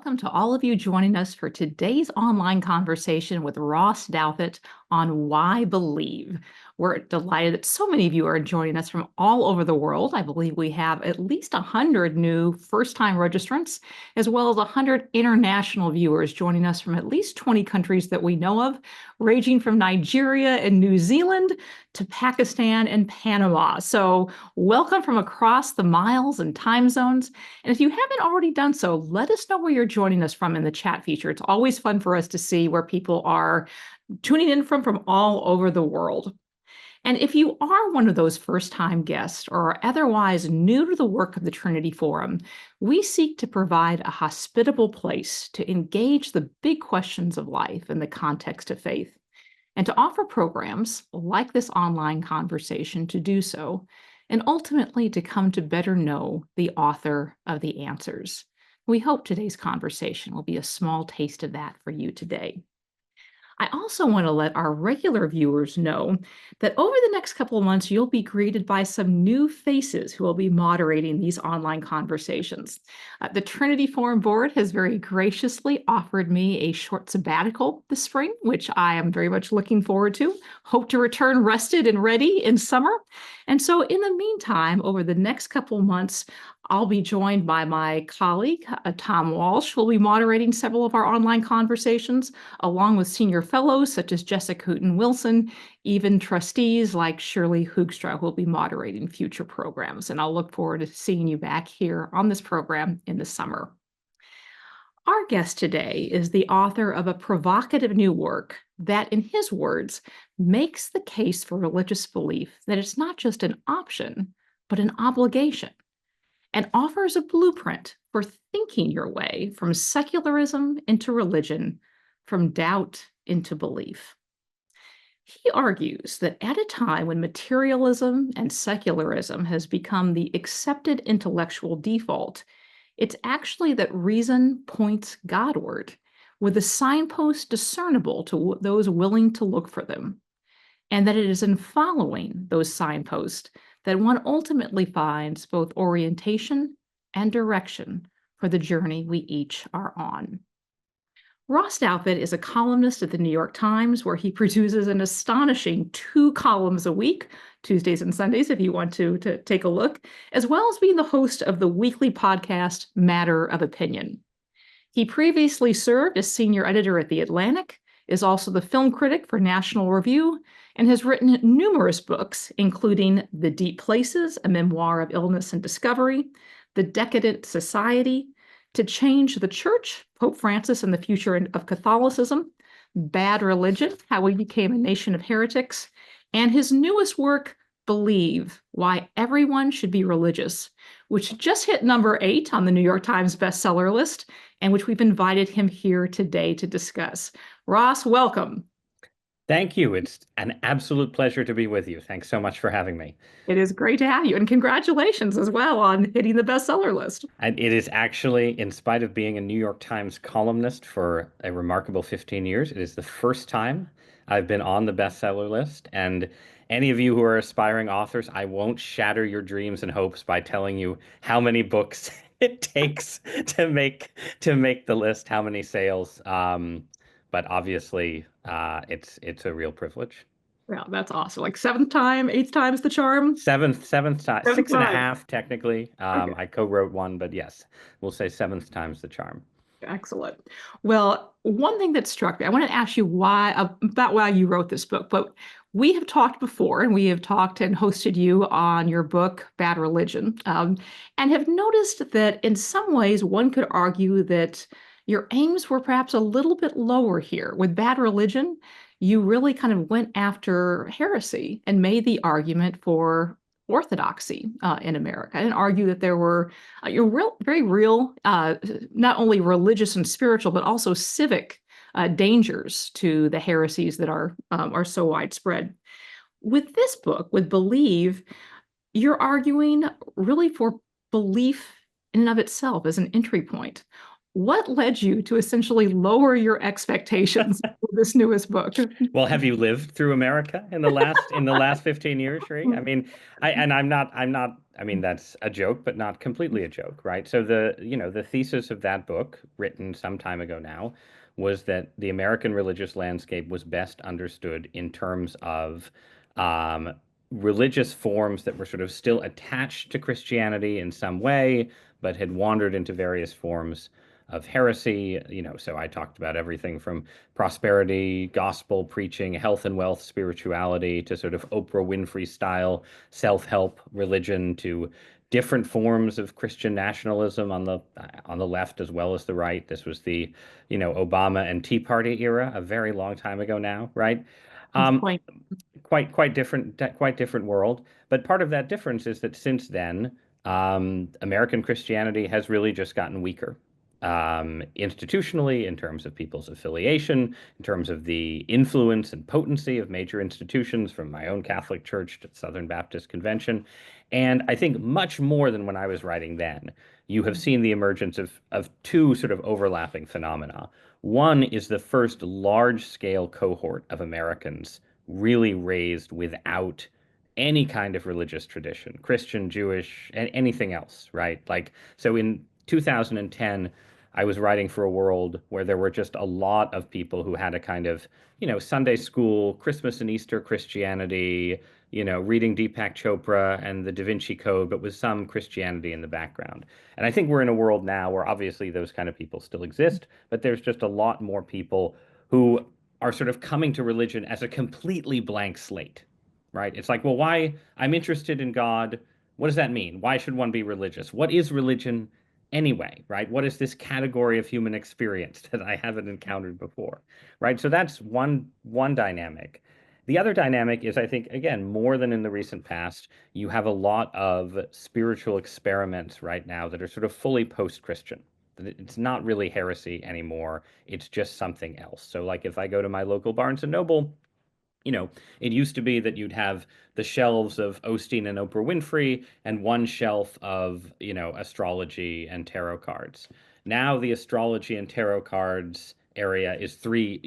welcome to all of you joining us for today's online conversation with Ross Douthat on why believe. We're delighted that so many of you are joining us from all over the world. I believe we have at least 100 new first-time registrants, as well as 100 international viewers joining us from at least 20 countries that we know of, ranging from Nigeria and New Zealand to Pakistan and Panama. So welcome from across the miles and time zones. And if you haven't already done so, let us know where you're joining us from in the chat feature. It's always fun for us to see where people are tuning in from all over the world. And if you are one of those first-time guests or are otherwise new to the work of the Trinity Forum, we seek to provide a hospitable place to engage the big questions of life in the context of faith, and to offer programs like this online conversation to do so, and ultimately to come to better know the author of the answers. We hope today's conversation will be a small taste of that for you today. I also want to let our regular viewers know that over the next couple of months, you'll be greeted by some new faces who will be moderating these online conversations. The Trinity Forum Board has very graciously offered me a short sabbatical this spring, which I am very much looking forward to. Hope to return rested and ready in summer. And so in the meantime, over the next couple of months, I'll be joined by my colleague, Tom Walsh, who will be moderating several of our online conversations, along with senior fellows such as Jessica Hooten-Wilson, even trustees like Shirley Hoogstra, who will be moderating future programs. And I'll look forward to seeing you back here on this program in the summer. Our guest today is the author of a provocative new work that, in his words, makes the case for religious belief that it's not just an option, but an obligation, and offers a blueprint for thinking your way from secularism into religion, from doubt into belief. He argues that at a time when materialism and secularism has become the accepted intellectual default, it's actually that reason points Godward, with a signpost discernible to those willing to look for them, and that it is in following those signposts that one ultimately finds both orientation and direction for the journey we each are on. Ross Douthat is a columnist at the New York Times, where he produces an astonishing 2 columns a week, Tuesdays and Sundays, if you want to take a look, as well as being the host of the weekly podcast, Matter of Opinion. He previously served as senior editor at The Atlantic, is also the film critic for National Review, and has written numerous books, including The Deep Places, a memoir of illness and discovery, The Decadent Society, To Change the Church, Pope Francis and the Future of Catholicism, Bad Religion, How We Became a Nation of Heretics, and his newest work, Believe, Why Everyone Should Be Religious, which just hit number 8 on the New York Times bestseller list, and which we've invited him here today to discuss. Ross, welcome. Thank you. It's an absolute pleasure to be with you. Thanks so much for having me. It is great to have you, and congratulations as well on hitting the bestseller list. And it is actually, in spite of being a New York Times columnist for a remarkable 15 years, it is the first time I've been on the bestseller list. And any of you who are aspiring authors, I won't shatter your dreams and hopes by telling you how many books it takes to make the list, how many sales. But obviously, it's a real privilege. Yeah, that's awesome. Like 7th time, 8th time's the charm? Seventh time, 6.5 technically. Okay. I co-wrote one, but yes, we'll say 7th time's the charm. Excellent. Well, one thing that struck me, I want to ask you about why you wrote this book, but we have talked before, and we have talked and hosted you on your book, Bad Religion, and have noticed that in some ways one could argue that your aims were perhaps a little bit lower here. With Bad Religion, you really kind of went after heresy and made the argument for orthodoxy in America, and argue that there were very real, not only religious and spiritual, but also civic dangers to the heresies that are so widespread. With this book, with Believe, you're arguing really for belief in and of itself as an entry point. What led you to essentially lower your expectations for this newest book? Well, have you lived through America in the last 15 years, Sheree? I mean, I'm not I mean, that's a joke, but not completely a joke, right? So the thesis of that book, written some time ago now, was that the American religious landscape was best understood in terms of um, religious forms that were sort of still attached to Christianity in some way, but had wandered into various forms of heresy. So I talked about everything from prosperity, gospel preaching, health and wealth, spirituality, to sort of Oprah Winfrey style self-help religion, to different forms of Christian nationalism on the left as well as the right. This was the, Obama and Tea Party era, a very long time ago now, right? Good Um, point. quite different world. But part of that difference is that since then, American Christianity has really just gotten weaker. Institutionally, in terms of people's affiliation, in terms of the influence and potency of major institutions, from my own Catholic Church to Southern Baptist Convention. And I think much more than when I was writing then, you have seen the emergence of two sort of overlapping phenomena. One is the first large scale cohort of Americans really raised without any kind of religious tradition, Christian, Jewish, and anything else, right? Like, so in 2010, I was writing for a world where there were just a lot of people who had a kind of, Sunday school, Christmas and Easter Christianity, reading Deepak Chopra and the Da Vinci Code, but with some Christianity in the background. And I think we're in a world now where obviously those kind of people still exist, but there's just a lot more people who are sort of coming to religion as a completely blank slate, right? It's like, well, why? I'm interested in God. What does that mean? Why should one be religious? What is religion anyway, right? What is this category of human experience that I haven't encountered before, right? So that's one dynamic. The other dynamic is, I think, again, more than in the recent past, you have a lot of spiritual experiments right now that are sort of fully post-Christian. It's not really heresy anymore. It's just something else. So, like, if I go to my local Barnes and Noble, it used to be that you'd have the shelves of Osteen and Oprah Winfrey and one shelf of, astrology and tarot cards. Now the astrology and tarot cards area is three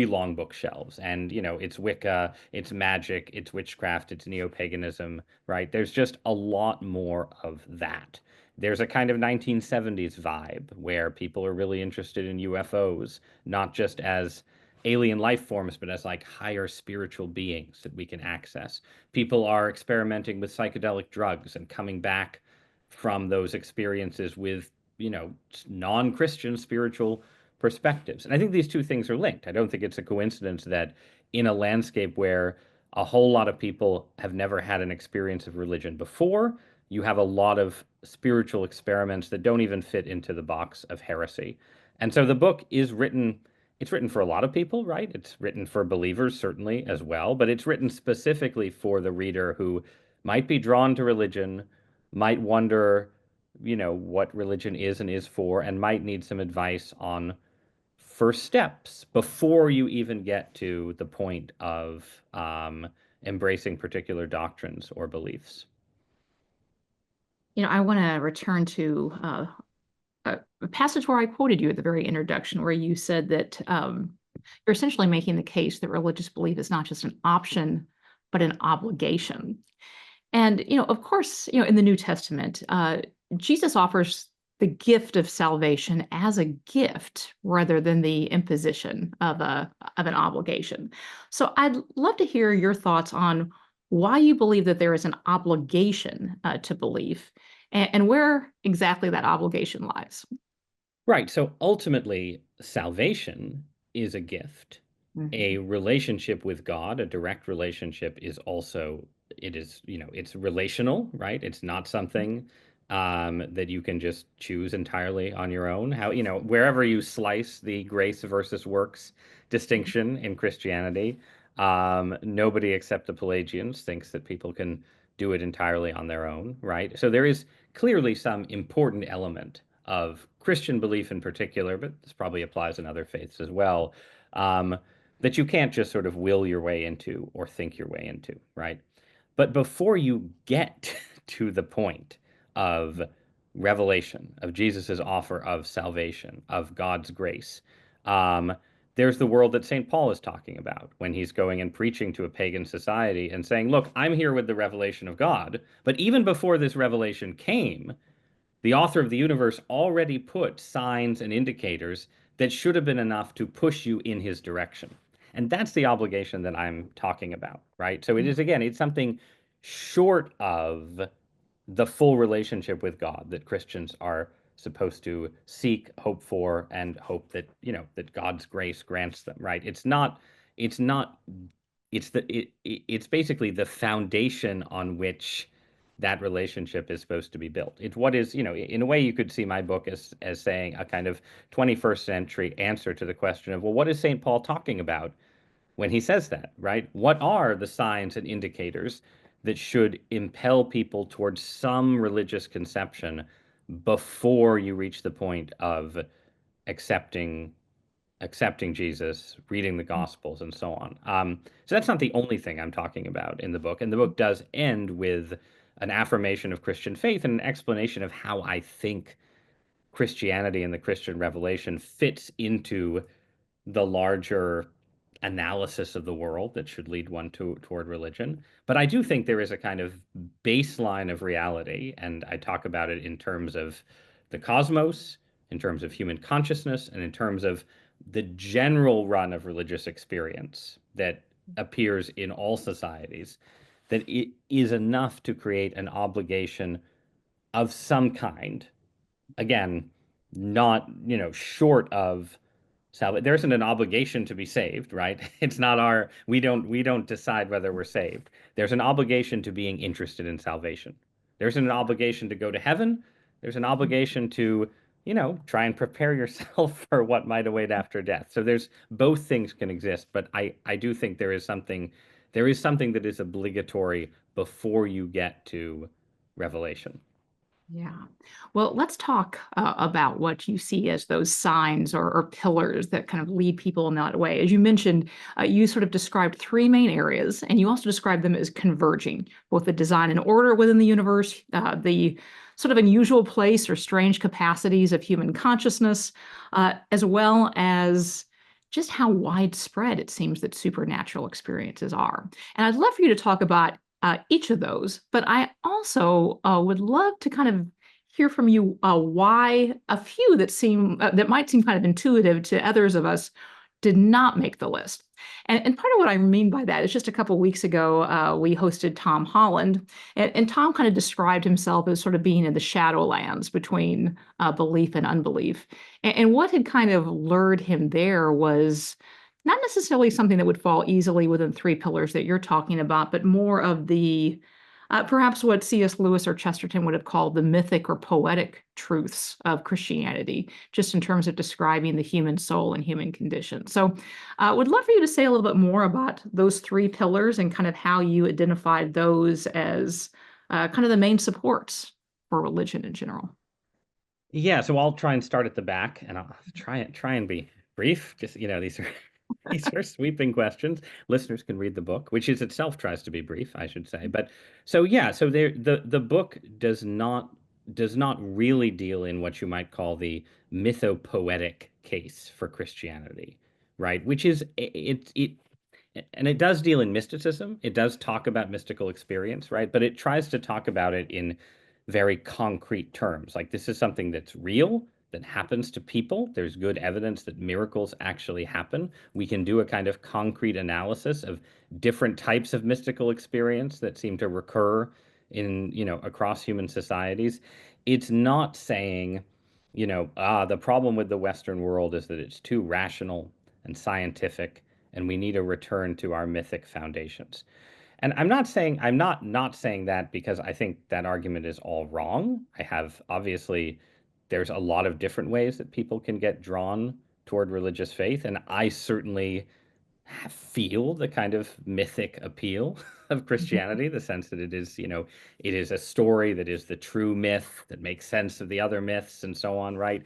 long bookshelves. And, it's Wicca, it's magic, it's witchcraft, it's neo-paganism, right? There's just a lot more of that. There's a kind of 1970s vibe where people are really interested in UFOs, not just as alien life forms, but as like higher spiritual beings that we can access. People are experimenting with psychedelic drugs and coming back from those experiences with, non-Christian spiritual perspectives. And I think these two things are linked. I don't think it's a coincidence that in a landscape where a whole lot of people have never had an experience of religion before, you have a lot of spiritual experiments that don't even fit into the box of heresy. And so the book is written, it's written for a lot of people, right? It's written for believers, certainly, as well, but it's written specifically for the reader who might be drawn to religion, might wonder, what religion is and is for, and might need some advice on first steps before you even get to the point of embracing particular doctrines or beliefs. I want to return to a passage where I quoted you at the very introduction, where you said that you're essentially making the case that religious belief is not just an option, but an obligation. And, of course, in the New Testament, Jesus offers the gift of salvation as a gift rather than the imposition of an obligation. So I'd love to hear your thoughts on why you believe that there is an obligation to belief and where exactly that obligation lies. Right. So ultimately, salvation is a gift. A Mhm. relationship with God, a direct relationship, is also, it is, it's relational, right? It's not something that you can just choose entirely on your own. How, wherever you slice the grace versus works distinction in Christianity, nobody except the Pelagians thinks that people can do it entirely on their own, right? So there is clearly some important element of Christian belief in particular, but this probably applies in other faiths as well, um, that you can't just sort of will your way into or think your way into, right? But before you get to the point of revelation, of Jesus's offer of salvation, of God's grace, um, There's the world that St. Paul is talking about when he's going and preaching to a pagan society and saying, look, I'm here with the revelation of God, but even before this revelation came, the author of the universe already put signs and indicators that should have been enough to push you in his direction. And that's the obligation that I'm talking about, right? So it is, again, it's something short of the full relationship with God that Christians are supposed to seek, hope for, and hope that, that God's grace grants them, right? It's not, it's basically the foundation on which that relationship is supposed to be built. It's what is, in a way you could see my book as saying a kind of 21st century answer to the question of, well, what is St. Paul talking about when he says that, right? What are the signs and indicators that should impel people towards some religious conception before you reach the point of accepting accepting Jesus, reading the Gospels, and so on. So that's not the only thing I'm talking about in the book. And the book does end with an affirmation of Christian faith and an explanation of how I think Christianity and the Christian revelation fits into the larger analysis of the world that should lead one toward religion. But I do think there is a kind of baseline of reality, and I talk about it in terms of the cosmos, in terms of human consciousness, and in terms of the general run of religious experience that appears in all societies, that it is enough to create an obligation of some kind. Again, not, short of salvation. There isn't an obligation to be saved, right? It's not our, we don't decide whether we're saved. There's an obligation to being interested in salvation. There's an obligation to go to heaven. There's an obligation to, try and prepare yourself for what might await after death. So there's both things can exist, but I do think there is something that is obligatory before you get to revelation. Yeah. Well, let's talk about what you see as those signs or pillars that kind of lead people in that way. As you mentioned, you sort of described three main areas, and you also described them as converging, both the design and order within the universe, the sort of unusual place or strange capacities of human consciousness, as well as just how widespread it seems that supernatural experiences are. And I'd love for you to talk about each of those. But I also would love to kind of hear from you why a few that might seem kind of intuitive to others of us did not make the list. And part of what I mean by that is just a couple of weeks ago, we hosted Tom Holland, and Tom kind of described himself as sort of being in the shadowlands between belief and unbelief. And what had kind of lured him there was not necessarily something that would fall easily within three pillars that you're talking about, but more of the perhaps what C.S. Lewis or Chesterton would have called the mythic or poetic truths of Christianity, just in terms of describing the human soul and human condition. So, would love for you to say a little bit more about those three pillars and kind of how you identified those as kind of the main supports for religion in general. Yeah, so I'll try and start at the back, and I'll try and be brief. Just these are these are sweeping questions. Listeners can read the book, which is itself tries to be brief, I should say. But so yeah, so the book does not really deal in what you might call the mythopoetic case for Christianity, right? Which is it and it does deal in mysticism. It does talk about mystical experience, right? But it tries to talk about it in very concrete terms. Like this is something that's real, that happens to people. There's good evidence that miracles actually happen. We can do a kind of concrete analysis of different types of mystical experience that seem to recur across human societies. It's not saying, the problem with the Western world is that it's too rational and scientific, and we need a return to our mythic foundations. And I'm not saying that because I think that argument is all wrong. I have obviously there's a lot of different ways that people can get drawn toward religious faith, and I certainly feel the kind of mythic appeal of Christianity, the sense that it is a story that is the true myth that makes sense of the other myths and so on, right?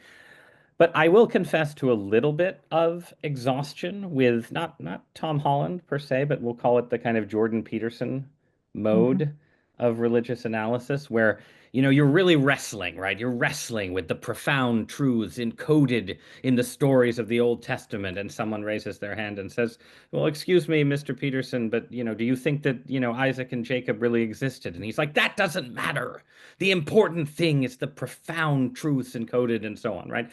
But I will confess to a little bit of exhaustion with not Tom Holland per se, but we'll call it the kind of Jordan Peterson Mhm. mode. of religious analysis where, you're really wrestling, right? You're wrestling with the profound truths encoded in the stories of the Old Testament, and someone raises their hand and says, "Well, excuse me, Mr. Peterson, but, do you think that, Isaac and Jacob really existed?" And he's like, "That doesn't matter. The important thing is the profound truths encoded," and so on, right?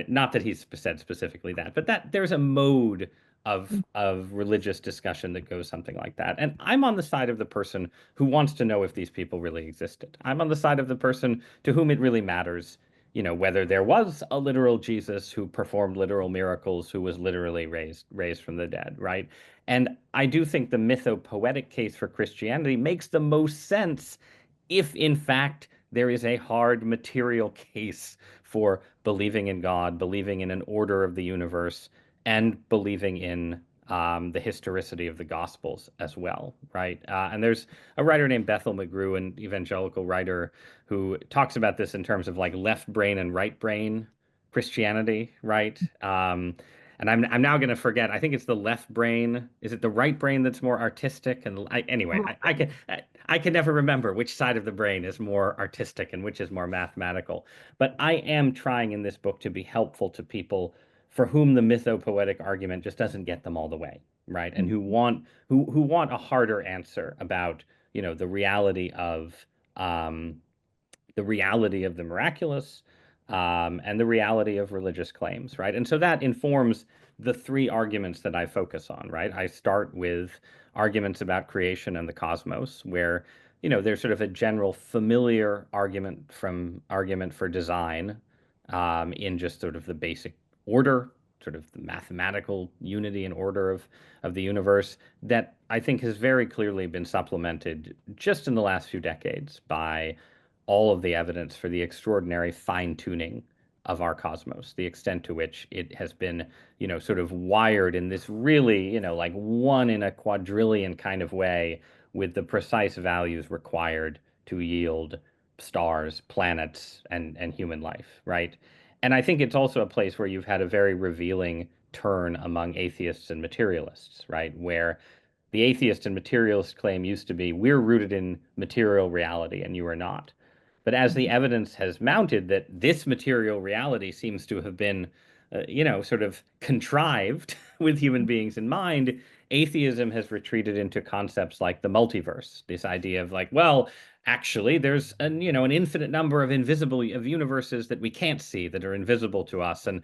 Not that he's said specifically that, but that there's a mode of religious discussion that goes something like that. And I'm on the side of the person who wants to know if these people really existed. I'm on the side of the person to whom it really matters, whether there was a literal Jesus who performed literal miracles, who was literally raised from the dead, right? And I do think the mythopoetic case for Christianity makes the most sense if, in fact, there is a hard material case for believing in God, believing in an order of the universe, and believing in the historicity of the Gospels as well, right? And there's a writer named Bethel McGrew, an evangelical writer, who talks about this in terms of like left brain and right brain Christianity, right? And I'm now going to forget. I think it's the left brain. Is it the right brain that's more artistic? And anyway, I can never remember which side of the brain is more artistic and which is more mathematical. But I am trying in this book to be helpful to people for whom the mythopoetic argument just doesn't get them all the way, right? And who want a harder answer about, the reality of um, the miraculous, and the reality of religious claims, right? And so that informs the three arguments that I focus on, right? I start with arguments about creation and the cosmos, where, there's sort of a general familiar argument for design, in just sort of the basic order, sort of the mathematical unity and order of the universe that I think has very clearly been supplemented just in the last few decades by all of the evidence for the extraordinary fine tuning of our cosmos, the extent to which it has been, sort of wired in this really, like one in a quadrillion kind of way with the precise values required to yield stars, planets, and human life, right? And I think it's also a place where you've had a very revealing turn among atheists and materialists, right? Where the atheist and materialist claim used to be, we're rooted in material reality and you are not. But as the evidence has mounted that this material reality seems to have been, sort of contrived with human beings in mind, atheism has retreated into concepts like the multiverse. This idea of like, well, actually, there's an infinite number of invisible of universes that we can't see that are invisible to us. And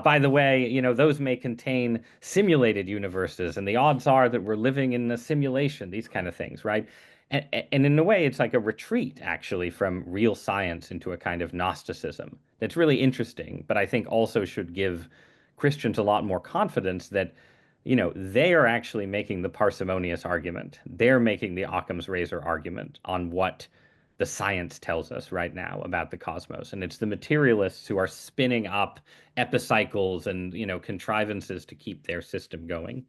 by the way, those may contain simulated universes, and the odds are that we're living in a simulation. These kind of things, right? And in a way, it's like a retreat, actually, from real science into a kind of Gnosticism. That's really interesting, but I think also should give Christians a lot more confidence that, they are actually making the parsimonious argument. They're making the Occam's razor argument on what the science tells us right now about the cosmos. And it's the materialists who are spinning up epicycles and, contrivances to keep their system going.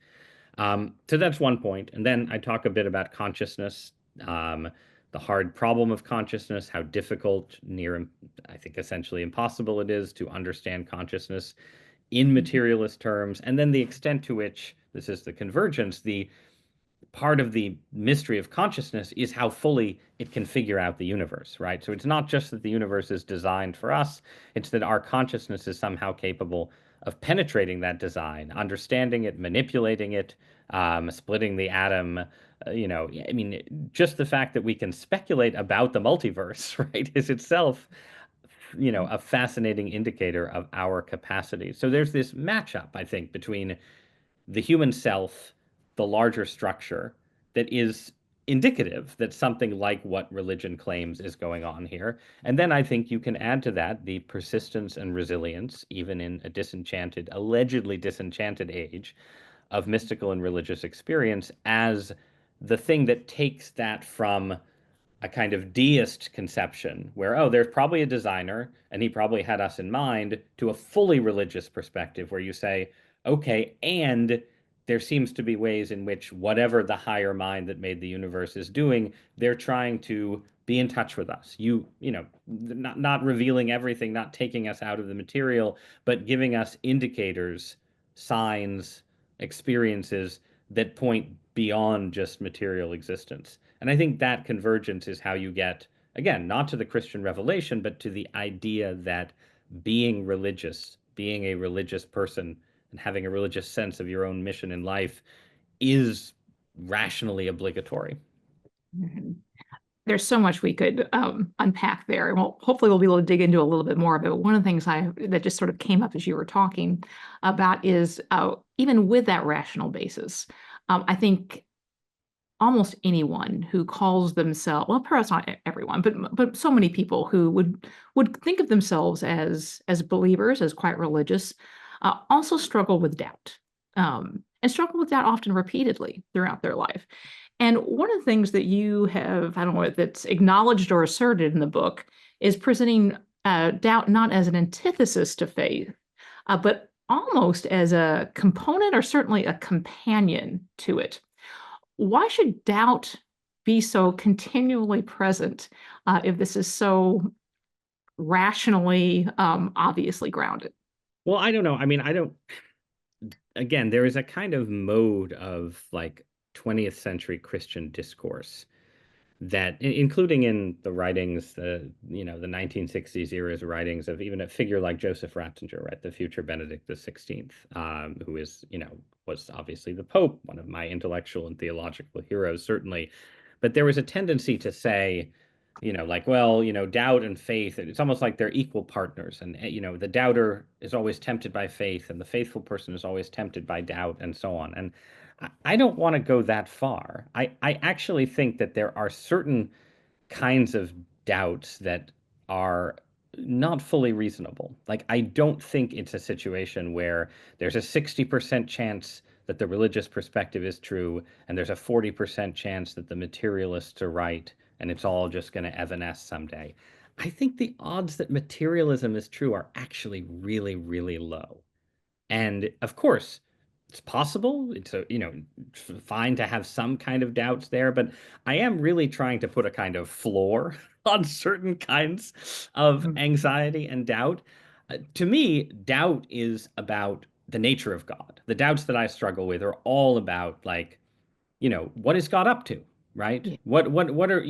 So that's one point. And then I talk a bit about consciousness, um, the hard problem of consciousness, how difficult, I think essentially impossible it is to understand consciousness in materialist terms, and then the extent to which this is the convergence, the part of the mystery of consciousness is how fully it can figure out the universe, right? So it's not just that the universe is designed for us, it's that our consciousness is somehow capable of penetrating that design, understanding it, manipulating it, splitting the atom. I mean, just the fact that we can speculate about the multiverse, right, is itself, a fascinating indicator of our capacity. So there's this matchup, I think, between the human self, the larger structure, that is indicative that something like what religion claims is going on here. And then I think you can add to that the persistence and resilience, even in a disenchanted, allegedly disenchanted age, of mystical and religious experience as the thing that takes that from a kind of deist conception where, oh, there's probably a designer and he probably had us in mind, to a fully religious perspective where you say, okay, and there seems to be ways in which whatever the higher mind that made the universe is doing, they're trying to be in touch with us. Not revealing everything, not taking us out of the material, but giving us indicators, signs, experiences that point beyond just material existence. And I think that convergence is how you get, again, not to the Christian revelation, but to the idea that being religious, being a religious person, and having a religious sense of your own mission in life is rationally obligatory. Mhm. There's so much we could unpack there. And hopefully we'll be able to dig into a little bit more of it. One of the things that just sort of came up as you were talking about is even with that rational basis, I think almost anyone who calls themselves, well, perhaps not everyone, but so many people who would think of themselves as believers, as quite religious, also struggle with doubt, and struggle with doubt often repeatedly throughout their life. And one of the things that you have, I don't know if it's acknowledged or asserted in the book, is presenting doubt not as an antithesis to faith, but almost as a component or certainly a companion to it. Why should doubt be so continually present if this is so rationally, obviously grounded? Well, I don't know. I mean, I don't, again, there is a kind of mode of like 20th century Christian discourse that, including in the writings, the 1960s era's writings of even a figure like Joseph Ratzinger, right, the future Benedict the 16th, who is, was obviously the Pope, one of my intellectual and theological heroes, certainly. But there was a tendency to say, like, well, doubt and faith, it's almost like they're equal partners. And, the doubter is always tempted by faith, and the faithful person is always tempted by doubt, and so on. And I don't want to go that far. I actually think that there are certain kinds of doubts that are not fully reasonable. Like, I don't think it's a situation where there's a 60% chance that the religious perspective is true, and there's a 40% chance that the materialists are right, and it's all just going to evanesce someday. I think the odds that materialism is true are actually really, really low. And of course, it's possible. It's fine to have some kind of doubts there, but I am really trying to put a kind of floor on certain kinds of Mhm. anxiety and doubt. To me, doubt is about the nature of God. The doubts that I struggle with are all about like, what is God up to, right? Yeah. What are,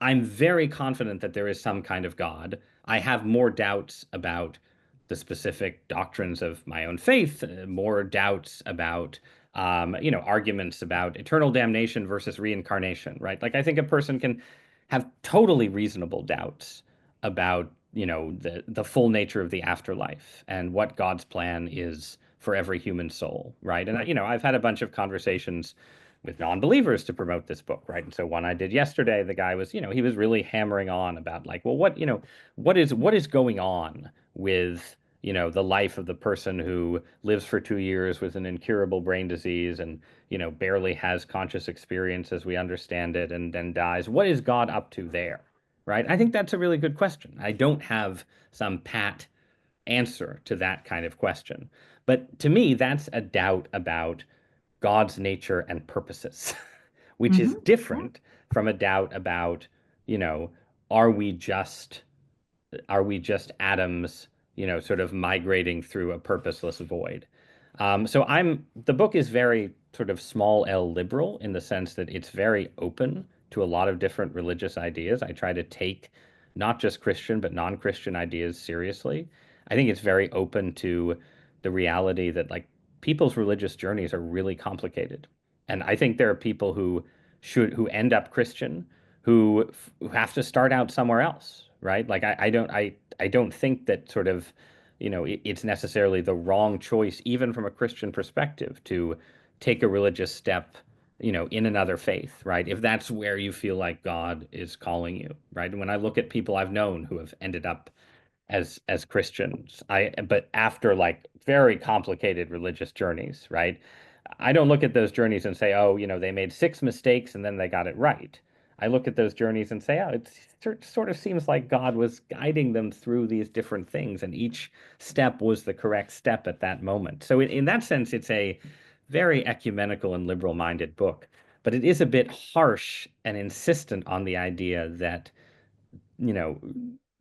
I'm very confident that there is some kind of God. I have more doubts about the specific doctrines of my own faith, more doubts about, arguments about eternal damnation versus reincarnation, right? Like, I think a person can have totally reasonable doubts about, the full nature of the afterlife and what God's plan is for every human soul, right? And, I've had a bunch of conversations with non-believers to promote this book, right? And so one I did yesterday, the guy was, he was really hammering on about like, well, what is going on with, the life of the person who lives for 2 years with an incurable brain disease and, barely has conscious experience as we understand it and then dies. What is God up to there? Right? I think that's a really good question. I don't have some pat answer to that kind of question. But to me, that's a doubt about God's nature and purposes, which is Mhm. different from a doubt about, you know, are we just are we just atoms, sort of migrating through a purposeless void? So the book is very sort of small L liberal in the sense that it's very open to a lot of different religious ideas. I try to take not just Christian, but non-Christian ideas seriously. I think it's very open to the reality that like people's religious journeys are really complicated. And I think there are people who end up Christian who have to start out somewhere else, right? Like I don't think that sort of, it's necessarily the wrong choice, even from a Christian perspective, to take a religious step, in another faith, right? If that's where you feel like God is calling you, right? And when I look at people I've known who have ended up as Christians. But after like very complicated religious journeys, right? I don't look at those journeys and say, oh, they made six mistakes and then they got it right. I look at those journeys and say, oh, it sort of seems like God was guiding them through these different things, and each step was the correct step at that moment. So in that sense, it's a very ecumenical and liberal-minded book, but it is a bit harsh and insistent on the idea that you know,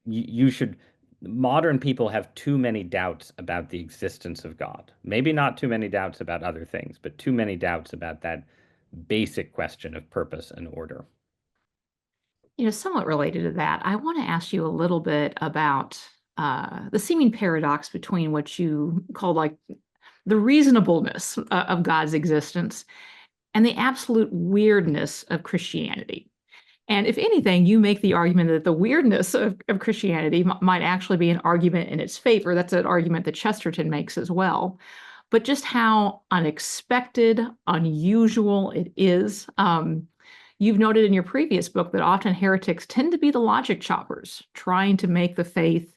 you should. Modern people have too many doubts about the existence of God. Maybe not too many doubts about other things, but too many doubts about that basic question of purpose and order. Somewhat related to that, I want to ask you a little bit about the seeming paradox between what you call like the reasonableness of God's existence and the absolute weirdness of Christianity. And if anything, you make the argument that the weirdness of Christianity might actually be an argument in its favor. That's an argument that Chesterton makes as well. But just how unexpected, unusual it is. You've noted in your previous book that often heretics tend to be the logic choppers, trying to make the faith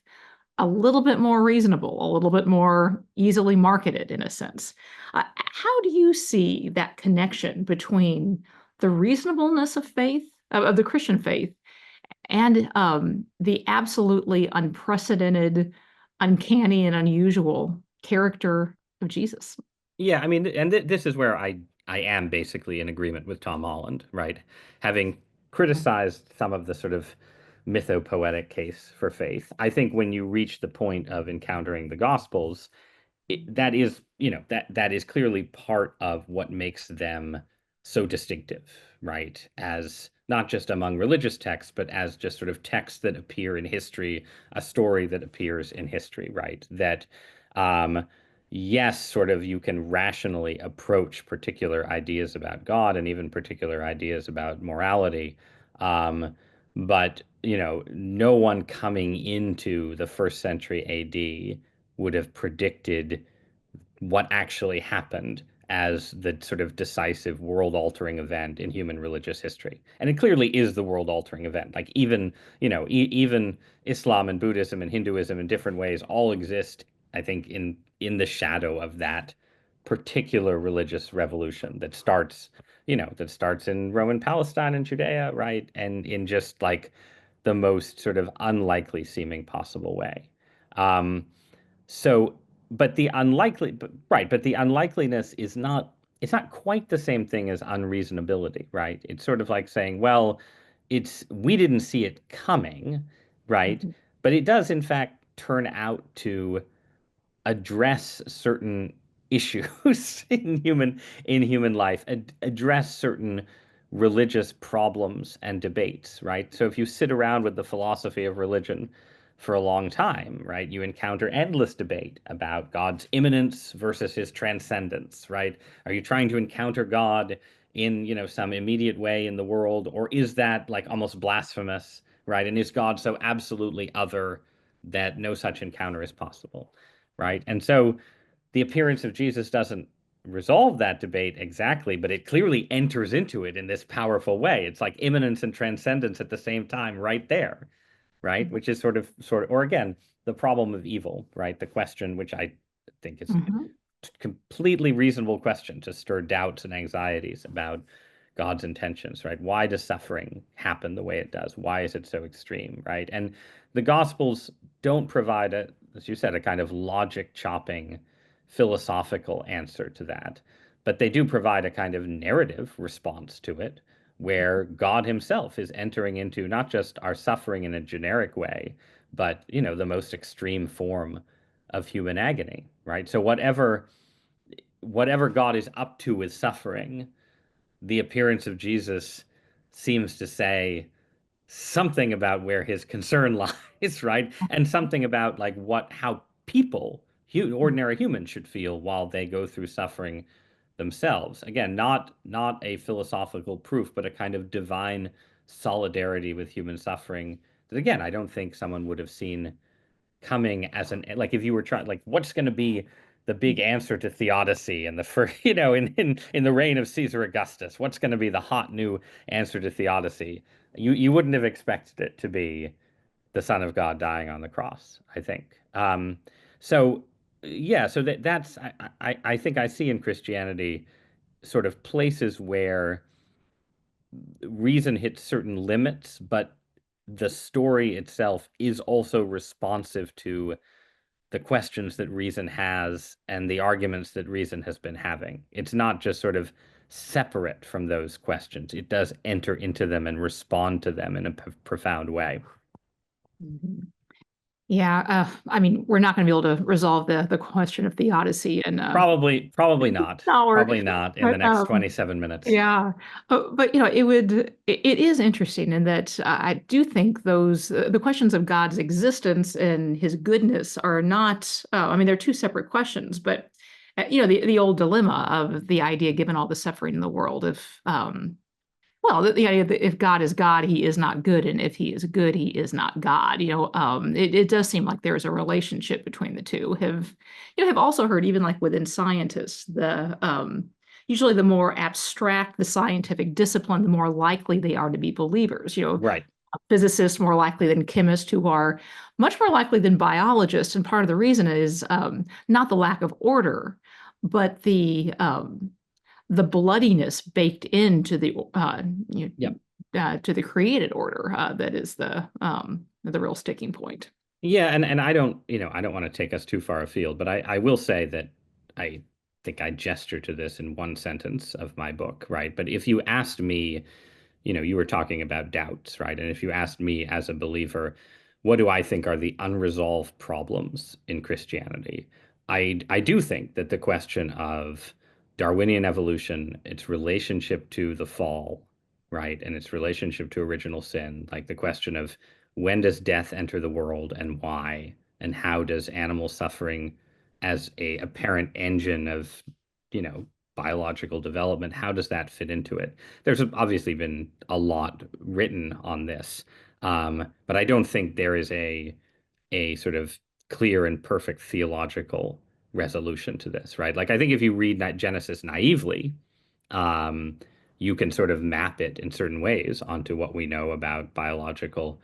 a little bit more reasonable, a little bit more easily marketed in a sense. How do you see that connection between the reasonableness of faith, of the Christian faith, and the absolutely unprecedented, uncanny, and unusual character of Jesus? Yeah, I mean, and th this is where I am basically in agreement with Tom Holland, right? Having criticized some of the sort of mythopoetic case for faith, I think when you reach the point of encountering the Gospels, that is, that is clearly part of what makes them so distinctive, right? As not just among religious texts, but as just sort of texts that appear in history, a story that appears in history, right? That, um, yes, sort of you can rationally approach particular ideas about God and even particular ideas about morality. But, no one coming into the first century AD would have predicted what actually happened as the sort of decisive world-altering event in human religious history. And it clearly is the world-altering event. Like even Islam and Buddhism and Hinduism in different ways all exist, I think, in the shadow of that particular religious revolution that starts in Roman Palestine and Judea, right? And in just like the most sort of unlikely seeming possible way. Um, so, but the unlikeliness is not, it's not quite the same thing as unreasonability, right? It's sort of like saying, well, we didn't see it coming, right? Mhm. But it does in fact turn out to address certain issues in human life, address certain religious problems and debates, right? So if you sit around with the philosophy of religion for a long time, right, you encounter endless debate about God's immanence versus his transcendence, right? Are you trying to encounter God in, some immediate way in the world, or is that like almost blasphemous, right? And is God so absolutely other that no such encounter is possible? Right? And so the appearance of Jesus doesn't resolve that debate exactly, but it clearly enters into it in this powerful way. It's like immanence and transcendence at the same time, right there, right? Which is or again, the problem of evil, right? The question, which I think is Mhm. a completely reasonable question to stir doubts and anxieties about God's intentions, right? Why does suffering happen the way it does? Why is it so extreme, right? And the Gospels don't provide as you said, a kind of logic chopping philosophical answer to that, but they do provide a kind of narrative response to it, where God Himself is entering into not just our suffering in a generic way, but the most extreme form of human agony, right? So whatever God is up to with suffering, the appearance of Jesus seems to say something about where his concern lies, right? And something about like how people, ordinary humans, should feel while they go through suffering themselves. Again, not a philosophical proof, but a kind of divine solidarity with human suffering that, again, I don't think someone would have seen coming as an like if you were trying like what's going to be the big answer to theodicy in the first in the reign of Caesar Augustus, what's going to be the hot new answer to theodicy? You wouldn't have expected it to be the Son of God dying on the cross, I think. So yeah, so that's I think I see in Christianity sort of places where reason hits certain limits, but the story itself is also responsive to the questions that reason has and the arguments that reason has been having. It's not just sort of separate from those questions. It does enter into them and respond to them in a profound way. Mhm. Yeah, I mean, we're not going to be able to resolve the question of theodicy in Probably an not. hour, Probably not in the but next 27 minutes. yeah, but it is interesting in that I do think those the questions of God's existence and His goodness are not. I mean, they're two separate questions, but the old dilemma of the idea, given all the suffering in the world, well, the idea that if God is God, he is not good, and if he is good, he is not God. It does seem like there's a relationship between the two. Have also heard even like within scientists, the usually the more abstract the scientific discipline, the more likely they are to be believers. Right. Physicists more likely than chemists, who are much more likely than biologists, and part of the reason is not the lack of order, but the bloodiness baked into you Yep. to the created order that is the real sticking point. Yeah, and I don't want to take us too far afield, but I will say that I think I gesture to this in one sentence of my book, right? But if you asked me, you were talking about doubts, right? And if you asked me as a believer, what do I think are the unresolved problems in Christianity? I do think that the question of Darwinian evolution, its relationship to the fall, right, and its relationship to original sin, like the question of when does death enter the world and why, and how does animal suffering as a apparent engine of, you know, biological development, how does that fit into it? There's obviously been a lot written on this, but I don't think there is a sort of clear and perfect theological resolution to this, right? Like I think if you read Genesis naively, um, you can sort of map it in certain ways onto what we know about biological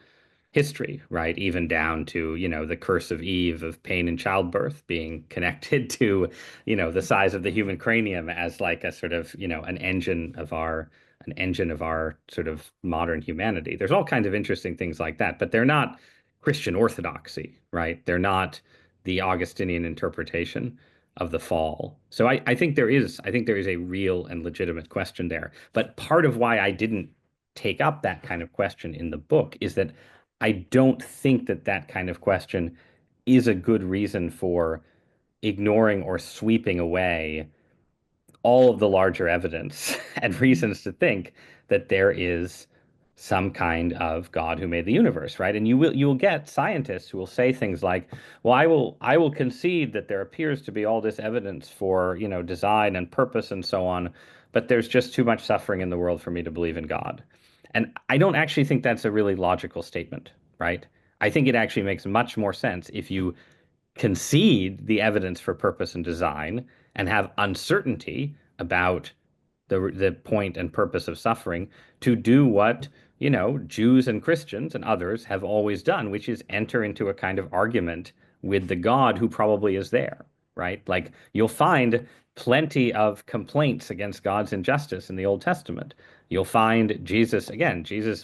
history, right? Even down to, the curse of Eve of pain and childbirth being connected to, the size of the human cranium as like a sort of, an engine of our sort of modern humanity. There's all kinds of interesting things like that, but they're not Christian orthodoxy, right? They're not the Augustinian interpretation of the fall. So I think there is a real and legitimate question there. But part of why I didn't take up that kind of question in the book is that I don't think that that kind of question is a good reason for ignoring or sweeping away all of the larger evidence and reasons to think that there is some kind of God who made the universe, right? And you will get scientists who will say things like, "Well, I will concede that there appears to be all this evidence for, design and purpose and so on, but there's just too much suffering in the world for me to believe in God." And I don't actually think that's a really logical statement, right? I think it actually makes much more sense if you concede the evidence for purpose and design and have uncertainty about the point and purpose of suffering to do what, Jews and Christians and others have always done, which is enter into a kind of argument with the God who probably is there, right? Like you'll find plenty of complaints against God's injustice in the Old Testament. You'll find Jesus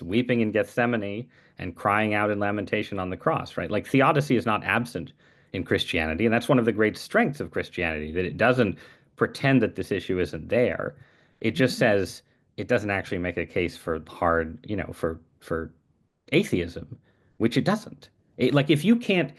weeping in Gethsemane and crying out in lamentation on the cross, right? Like theodicy is not absent in Christianity, and that's one of the great strengths of Christianity, that it doesn't pretend that this issue isn't there. It just says it doesn't actually make a case for hard, for atheism, which it doesn't. Like if you can't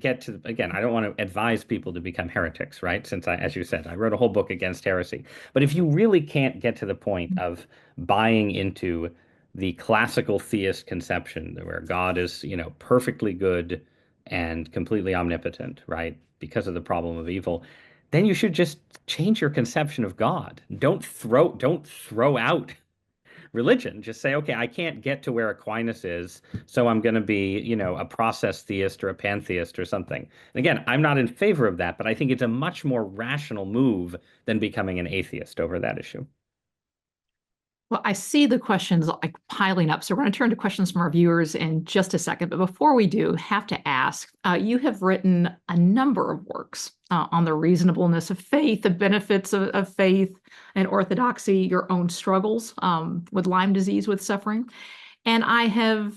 get to again, I don't want to advise people to become heretics, right? Since as you said, I wrote a whole book against heresy. But if you really can't get to the point of buying into the classical theist conception where God is, perfectly good and completely omnipotent, right? Because of the problem of evil, then you should just change your conception of God. Don't throw out religion. Just say, okay, I can't get to where Aquinas is, so I'm going to be, a process theist or a pantheist or something. And again, I'm not in favor of that, but I think it's a much more rational move than becoming an atheist over that issue. Well, I see the questions like piling up. So we're going to turn to questions from our viewers in just a second. But before we do, have to ask, you have written a number of works on the reasonableness of faith, the benefits of faith and orthodoxy, your own struggles with Lyme disease, with suffering. And I have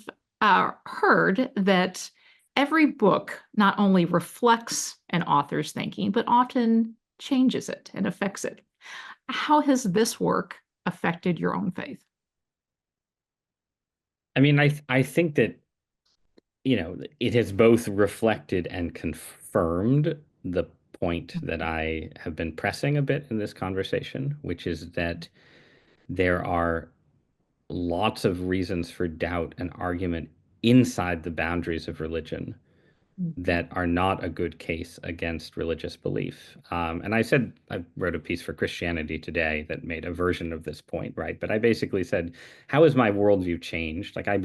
heard that every book not only reflects an author's thinking, but often changes it and affects it. How has this work affected your own faith? I mean, I think that it has both reflected and confirmed the point that I have been pressing a bit in this conversation, which is that there are lots of reasons for doubt and argument inside the boundaries of religion Mhm. that are not a good case against religious belief. And I wrote a piece for Christianity Today that made a version of this point, right? But I basically said, how has my worldview changed? Like I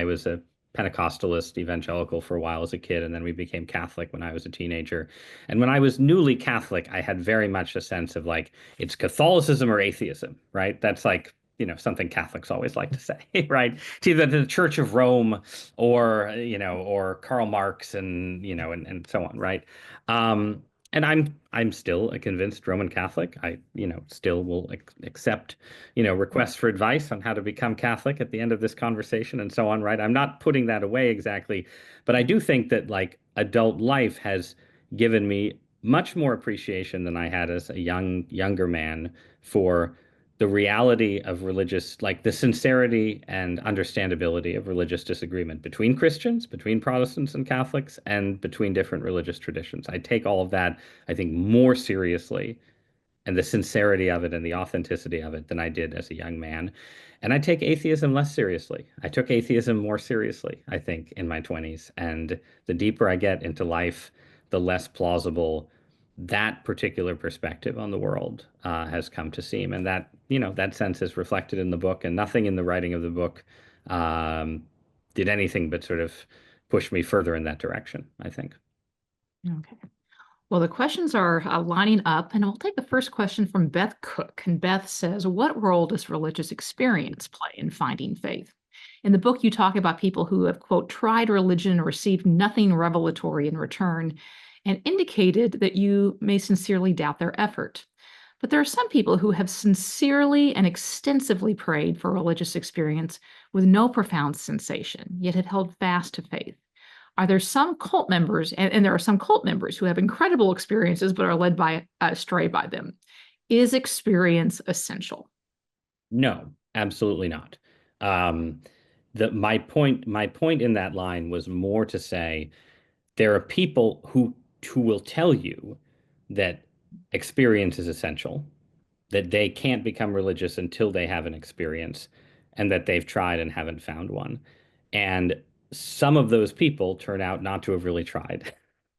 was a Pentecostalist evangelical for a while as a kid, and then we became Catholic when I was a teenager. And when I was newly Catholic, I had very much a sense of like, it's Catholicism or atheism, right? That's like, something Catholics always like to say, right? It's either the Church of Rome or Karl Marx and so on, right? Um, and I'm still a convinced Roman Catholic. I still will accept requests for advice on how to become Catholic at the end of this conversation and so on, right? I'm not putting that away exactly, but I do think that like adult life has given me much more appreciation than I had as a younger man for the reality of religious, like the sincerity and understandability of religious disagreement between Christians, between Protestants and Catholics, and between different religious traditions. I take all of that, I think, more seriously and the sincerity of it and the authenticity of it than I did as a young man. And I take atheism less seriously. I took atheism more seriously, I think, in my 20s. And the deeper I get into life, the less plausible that particular perspective on the world has come to seem. And that sense is reflected in the book, and nothing in the writing of the book um, did anything but sort of push me further in that direction, I think. Okay. Well, the questions are lining up, and we'll take the first question from Beth Cook. And Beth says, what role does religious experience play in finding faith? In the book, you talk about people who have, quote, tried religion and received nothing revelatory in return, and indicated that you may sincerely doubt their effort. But there are some people who have sincerely and extensively prayed for religious experience with no profound sensation, yet have held fast to faith. Are there some cult members, and there are some cult members who have incredible experiences but are led by astray by them? Is experience essential? No, absolutely not. Um, my point in that line was more to say there are people who will tell you that experience is essential, that they can't become religious until they have an experience, and that they've tried and haven't found one. And some of those people turn out not to have really tried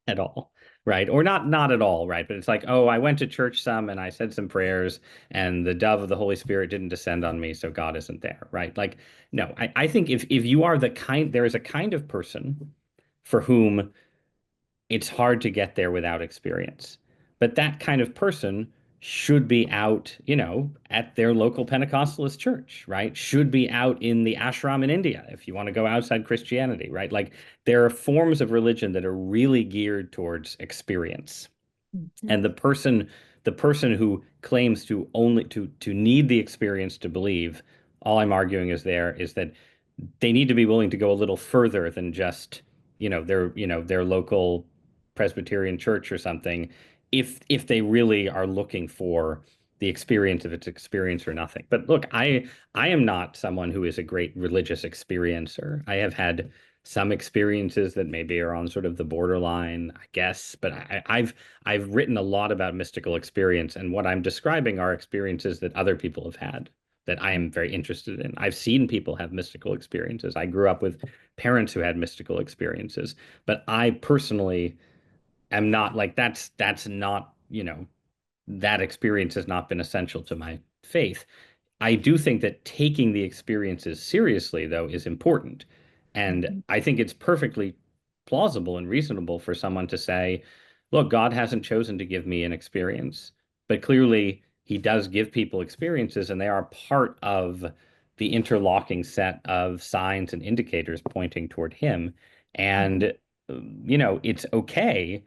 at all, right? Or not at all, right? But it's like, oh, I went to church some and I said some prayers, and the dove of the Holy Spirit didn't descend on me, so God isn't there, right? Like, no, I think if you are there is a kind of person for whom it's hard to get there without experience. But that kind of person should be out, at their local Pentecostalist church, right? Should be out in the ashram in India if you want to go outside Christianity, right? Like there are forms of religion that are really geared towards experience. Mhm. And the person who claims to need the experience to believe, all I'm arguing is that they need to be willing to go a little further than just, their local Presbyterian church or something, if they really are looking for the experience of its experience or nothing. But look, I am not someone who is a great religious experiencer. I have had some experiences that maybe are on sort of the borderline, I guess, but I've written a lot about mystical experience, and what I'm describing are experiences that other people have had that I am very interested in. I've seen people have mystical experiences. I grew up with parents who had mystical experiences, but I personally am not like that's not, that experience has not been essential to my faith. I do think that taking the experiences seriously, though, is important. And Mhm. I think it's perfectly plausible and reasonable for someone to say, look, God hasn't chosen to give me an experience, but clearly he does give people experiences, and they are part of the interlocking set of signs and indicators pointing toward him. Mhm. And, it's okay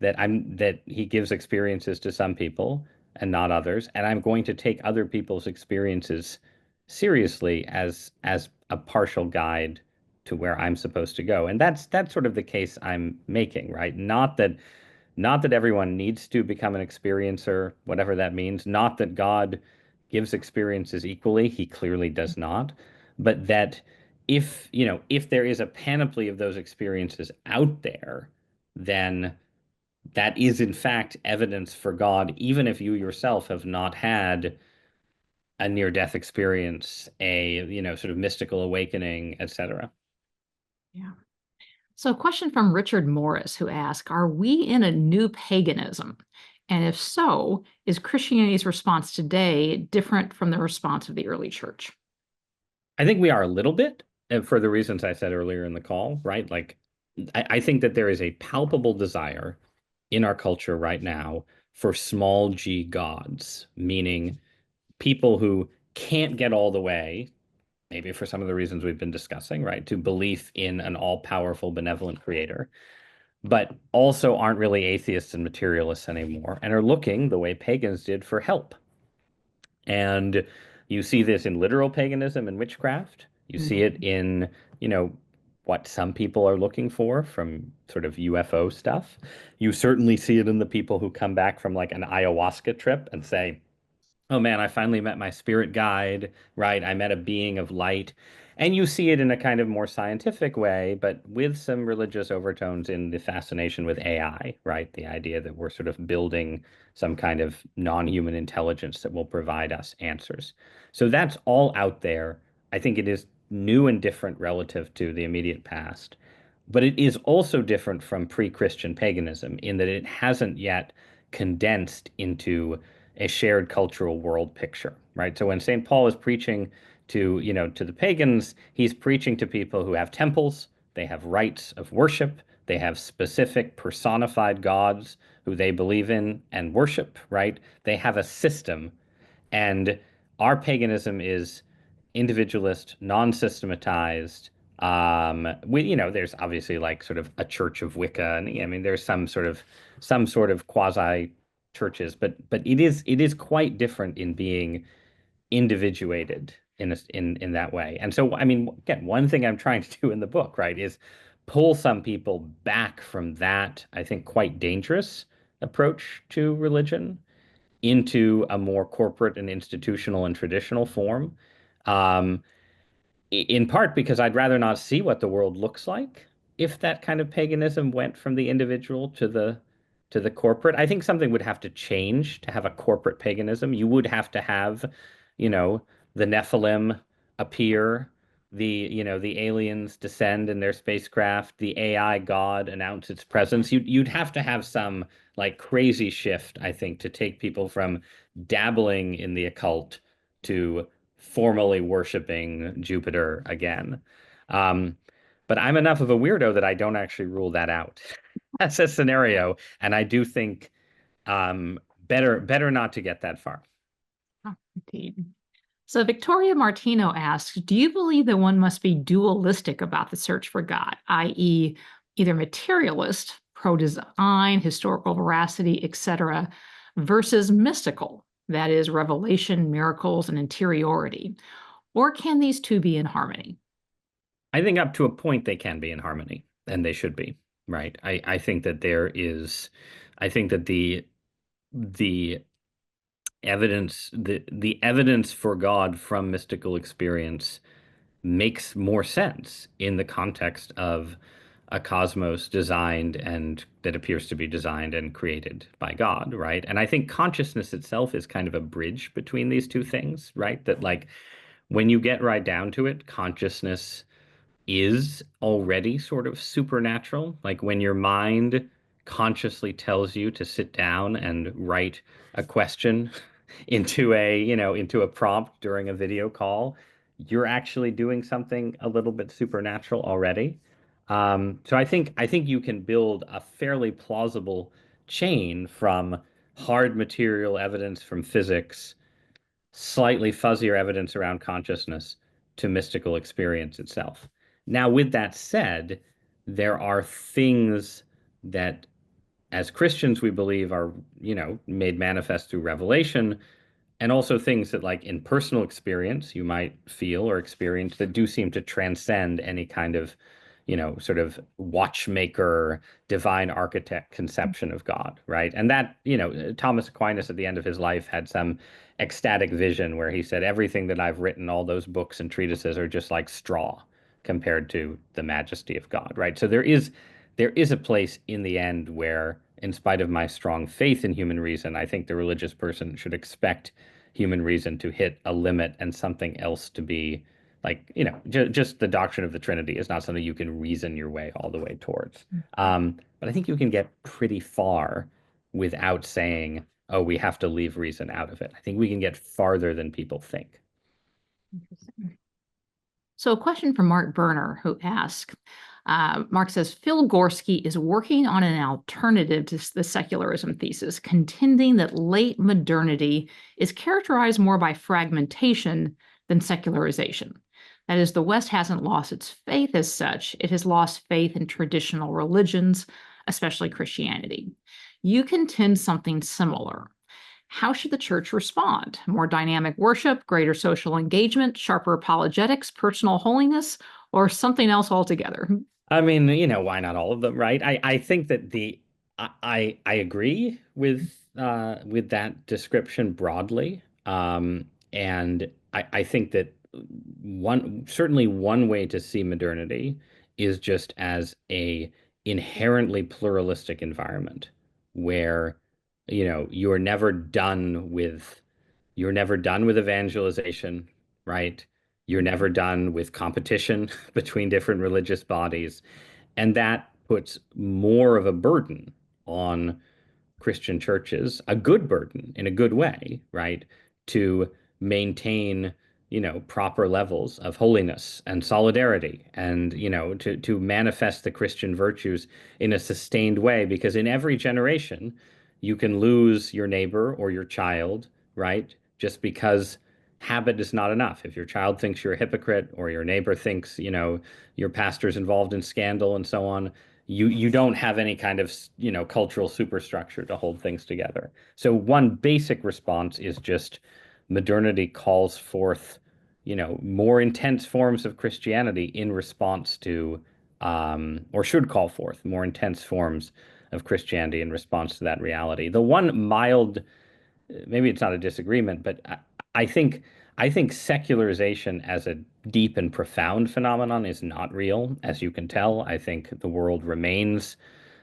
that he gives experiences to some people and not others, and I'm going to take other people's experiences seriously as a partial guide to where I'm supposed to go. And that's sort of the case I'm making, right? Not that everyone needs to become an experiencer, whatever that means. Not that God gives experiences equally. He clearly does not. But that if there is a panoply of those experiences out there, then that is in fact evidence for God, even if you yourself have not had a near-death experience, sort of mystical awakening, etc. Yeah. So, a question from Richard Morris who asks, are we in a new paganism? And if so, is Christianity's response today different from the response of the early church? I think we are a little bit, and for the reasons I said earlier in the call, right? Like, I think that there is a palpable desire in our culture right now for small g gods, meaning people who can't get all the way, maybe for some of the reasons we've been discussing, right, to belief in an all-powerful, benevolent creator, but also aren't really atheists and materialists anymore and are looking, the way pagans did, for help. And you see this in literal paganism and witchcraft. You see it Mhm. in, you know, what some people are looking for from sort of UFO stuff. You certainly see it in the people who come back from like an ayahuasca trip and say, oh man, I finally met my spirit guide, right? I met a being of light. And you see it in a kind of more scientific way, but with some religious overtones in the fascination with AI, right? The idea that we're sort of building some kind of non-human intelligence that will provide us answers. So that's all out there. I think it is new and different relative to the immediate past. But it is also different from pre-Christian paganism in that it hasn't yet condensed into a shared cultural world picture, right? So when St. Paul is preaching to the pagans, he's preaching to people who have temples, they have rites of worship, they have specific personified gods who they believe in and worship, right? They have a system, and our paganism is individualist, non-systematized. There's obviously like sort of a Church of Wicca, and I mean, there's some sort of quasi churches, but it is quite different in being individuated in that way. And so, I mean, again, one thing I'm trying to do in the book, right, is pull some people back from that, I think, quite dangerous approach to religion into a more corporate and institutional and traditional form. Um, in part because I'd rather not see what the world looks like if that kind of paganism went from the individual to the corporate. I think something would have to change to have a corporate paganism. You would have to have, you know, the Nephilim appear, the aliens descend in their spacecraft, the AI god announce its presence. You'd have to have some like crazy shift, I think, to take people from dabbling in the occult to formally worshiping Jupiter again. Um, but I'm enough of a weirdo that I don't actually rule that out as a scenario, and I do think better not to get that far. Oh, indeed. So Victoria Martino asks, do you believe that one must be dualistic about the search for God, i.e., either materialist, pro-design, historical veracity, etc., versus mystical, that is, revelation, miracles, and interiority? Or can these two be in harmony? I think up to a point they can be in harmony, and they should be, right? I think that I think that the evidence for God from mystical experience makes more sense in the context of a cosmos designed and that appears to be designed and created by God, right? And I think consciousness itself is kind of a bridge between these two things, right? That like when you get right down to it, consciousness is already sort of supernatural. Like when your mind consciously tells you to sit down and write a question into a prompt during a video call, you're actually doing something a little bit supernatural already. So I think you can build a fairly plausible chain from hard material evidence from physics, slightly fuzzier evidence around consciousness to mystical experience itself. Now, with that said, there are things that as Christians we believe are, made manifest through revelation, and also things that like in personal experience you might feel or experience that do seem to transcend any kind of sort of watchmaker divine architect conception of God, right? And that Thomas Aquinas at the end of his life had some ecstatic vision where he said everything that I've written, all those books and treatises, are just like straw, compared to the majesty of God, right? So there is a place in the end where, in spite of my strong faith in human reason, I think the religious person should expect human reason to hit a limit and something else to be like, just the doctrine of the Trinity is not something you can reason your way all the way towards. But I think you can get pretty far without saying, oh, we have to leave reason out of it. I think we can get farther than people think. Interesting. So, a question from Mark Berner, who asks, Mark says, Phil Gorski is working on an alternative to the secularism thesis, contending that late modernity is characterized more by fragmentation than secularization. That is, the West hasn't lost its faith as such, it has lost faith in traditional religions, especially Christianity. You contend something similar. How should the church respond? More dynamic worship, greater social engagement, sharper apologetics, personal holiness, or something else altogether? I mean, why not all of them, right? I think that I agree with that description broadly. And I think that certainly one way to see modernity is just as a inherently pluralistic environment where, you're never done with evangelization, right? You're never done with competition between different religious bodies. And that puts more of a burden on Christian churches, a good burden in a good way, right? To maintain, proper levels of holiness and solidarity and, to manifest the Christian virtues in a sustained way, because in every generation, you can lose your neighbor or your child, right? Just because habit is not enough. If your child thinks you're a hypocrite or your neighbor thinks, your pastor's involved in scandal and so on, you don't have any kind of cultural superstructure to hold things together. So one basic response is just modernity calls forth more intense forms of Christianity in response to or should call forth more intense forms of Christianity in response to that reality. The one mild, maybe it's not a disagreement, but I think I think secularization as a deep and profound phenomenon is not real, as you can tell. I think the world remains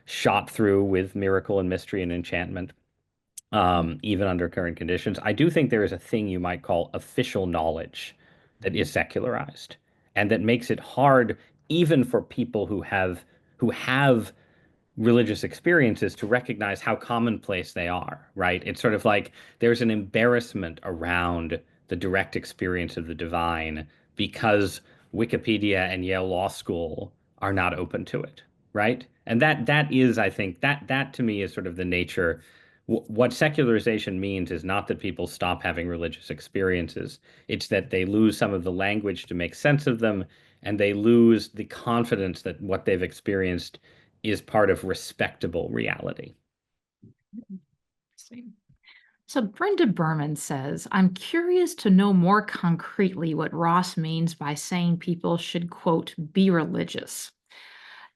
shot through with miracle and mystery and enchantment, even under current conditions. I do think there is a thing you might call official knowledge that is secularized, and that makes it hard even for people who have religious experiences to recognize how commonplace they are, right? It's sort of like there's an embarrassment around the direct experience of the divine because Wikipedia and Yale Law School are not open to it, right? And that is, I think, that to me is sort of the nature. What secularization means is not that people stop having religious experiences. It's that they lose some of the language to make sense of them, and they lose the confidence that what they've experienced is part of respectable reality. So Brenda Berman says, I'm curious to know more concretely what Ross means by saying people should, quote, be religious.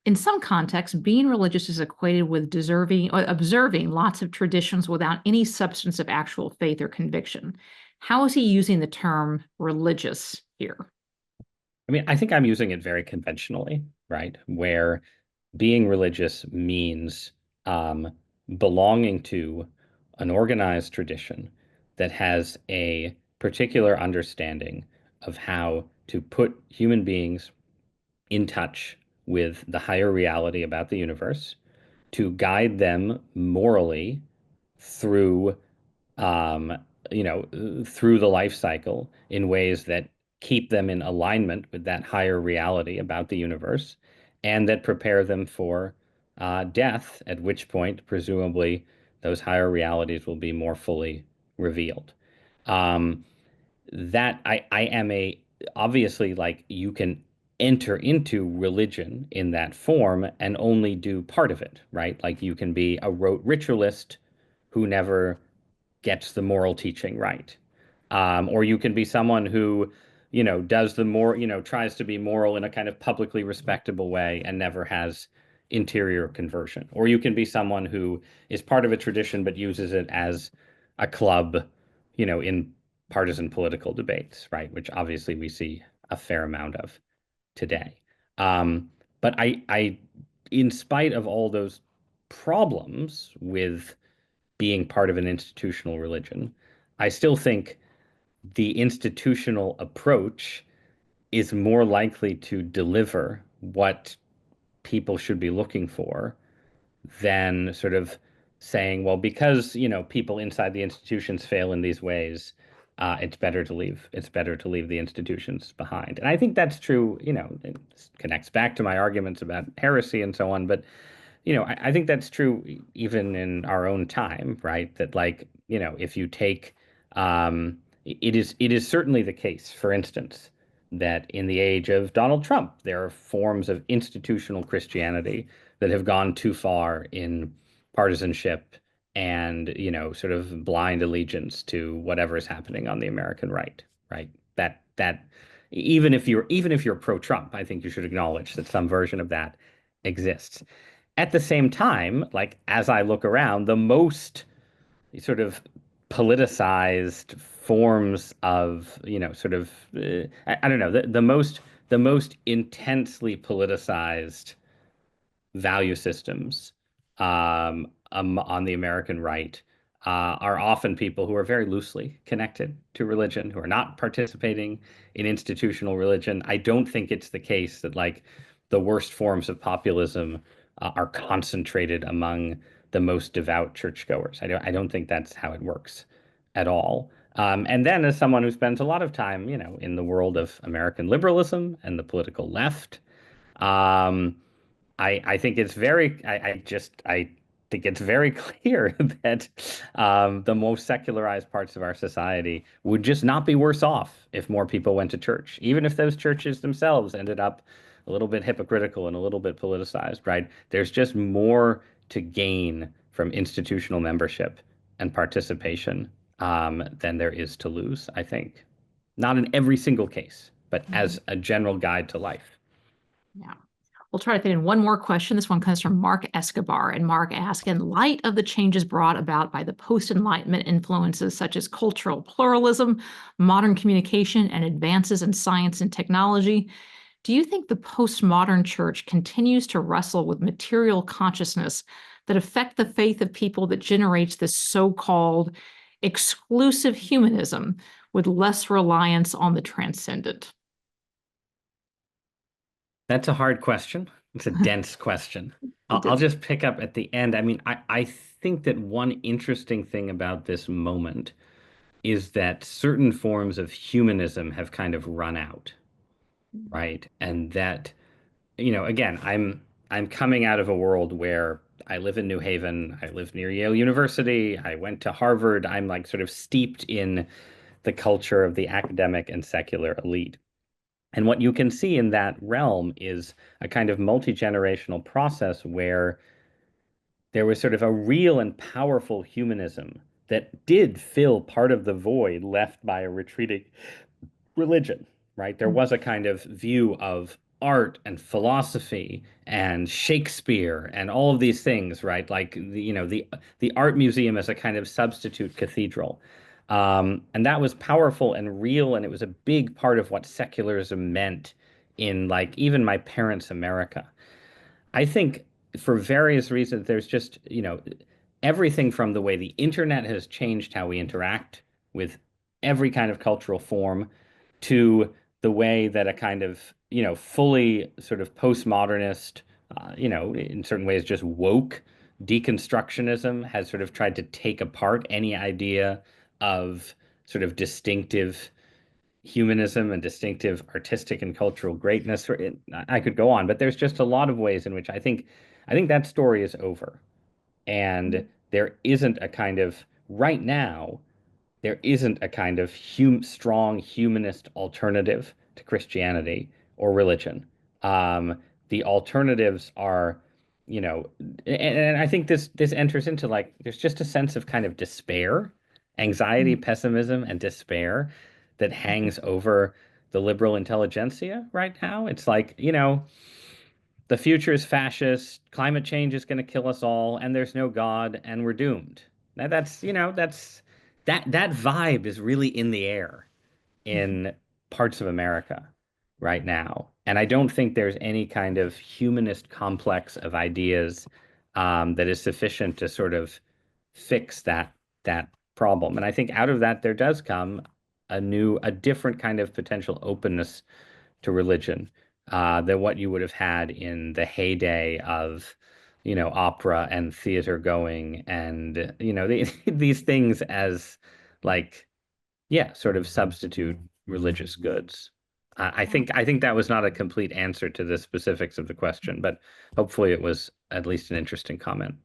In some contexts, being religious is equated with deserving or observing lots of traditions without any substance of actual faith or conviction. How is he using the term religious here? I mean, I think I'm using it very conventionally, right? Where being religious means um, belonging to an organized tradition that has a particular understanding of how to put human beings in touch with the higher reality about the universe, to guide them morally through um, through the life cycle in ways that keep them in alignment with that higher reality about the universe, and that prepare them for death, at which point, presumably, those higher realities will be more fully revealed. Um, that I am a obviously, like, you can enter into religion in that form and only do part of it, right? Like you can be a rote ritualist who never gets the moral teaching right. Or you can be someone who, does the more, tries to be moral in a kind of publicly respectable way and never has interior conversion. Or you can be someone who is part of a tradition but uses it as a club, in partisan political debates, right? Which obviously we see a fair amount of. today. But in spite of all those problems with being part of an institutional religion, I still think the institutional approach is more likely to deliver what people should be looking for than sort of saying, well, because, people inside the institutions fail in these ways, it's better to leave. It's better to leave the institutions behind. And I think that's true, it connects back to my arguments about heresy and so on. But I think that's true even in our own time, right? That like, if you take, it is certainly the case, for instance, that in the age of Donald Trump, there are forms of institutional Christianity that have gone too far in partisanship and, sort of blind allegiance to whatever is happening on the American right? That even if you're pro-Trump, I think you should acknowledge that some version of that exists. At the same time, like as I look around, the most sort of politicized forms of, sort of, I don't know, the most intensely politicized value systems on the American right are often people who are very loosely connected to religion, who are not participating in institutional religion. I don't think it's the case that like the worst forms of populism are concentrated among the most devout churchgoers. I don't think that's how it works at all. And then, as someone who spends a lot of time, in the world of American liberalism and the political left, um, I think it's very I think it's very clear that the most secularized parts of our society would just not be worse off if more people went to church, even if those churches themselves ended up a little bit hypocritical and a little bit politicized, right? There's just more to gain from institutional membership and participation than there is to lose, I think. Not in every single case, but Mhm. as a general guide to life. Yeah. We'll try to fit in one more question. This one comes from Mark Escobar. And Mark asks, in light of the changes brought about by the post-Enlightenment influences such as cultural pluralism, modern communication, and advances in science and technology, do you think the postmodern church continues to wrestle with material consciousness that affect the faith of people that generates this so-called exclusive humanism with less reliance on the transcendent? That's a hard question. It's a dense question. I'll It just pick up at the end. I mean, I think that one interesting thing about this moment is that certain forms of humanism have kind of run out, right? And that, again, I'm coming out of a world where I live in New Haven, I live near Yale University, I went to Harvard. I'm like sort of steeped in the culture of the academic and secular elite. And what you can see in that realm is a kind of multi-generational process where there was sort of a real and powerful humanism that did fill part of the void left by a retreating religion, right? There was a kind of view of art and philosophy and Shakespeare and all of these things, right? Like the art museum as a kind of substitute cathedral. And that was powerful and real, and it was a big part of what secularism meant in like even my parents' America. I think for various reasons, there's just, everything from the way the internet has changed how we interact with every kind of cultural form to the way that a kind of, fully sort of postmodernist, in certain ways just woke deconstructionism has sort of tried to take apart any idea of sort of distinctive humanism and distinctive artistic and cultural greatness. I could go on, but there's just a lot of ways in which I think that story is over. And there isn't a kind of right now, there isn't a kind of strong humanist alternative to Christianity or religion. The alternatives are, and I think this enters into like there's just a sense of kind of despair, anxiety, pessimism, and despair that hangs over the liberal intelligentsia right now. It's like, the future is fascist, climate change is going to kill us all, and there's no God, and we're doomed. Now that vibe is really in the air in parts of America. right now. And I don't think there's any kind of humanist complex of ideas that is sufficient to sort of fix that problem. And I think out of that there does come a different kind of potential openness to religion than what you would have had in the heyday of, opera and theater going and, these things as like, yeah, sort of substitute religious goods. I think that was not a complete answer to the specifics of the question, but hopefully it was at least an interesting comment.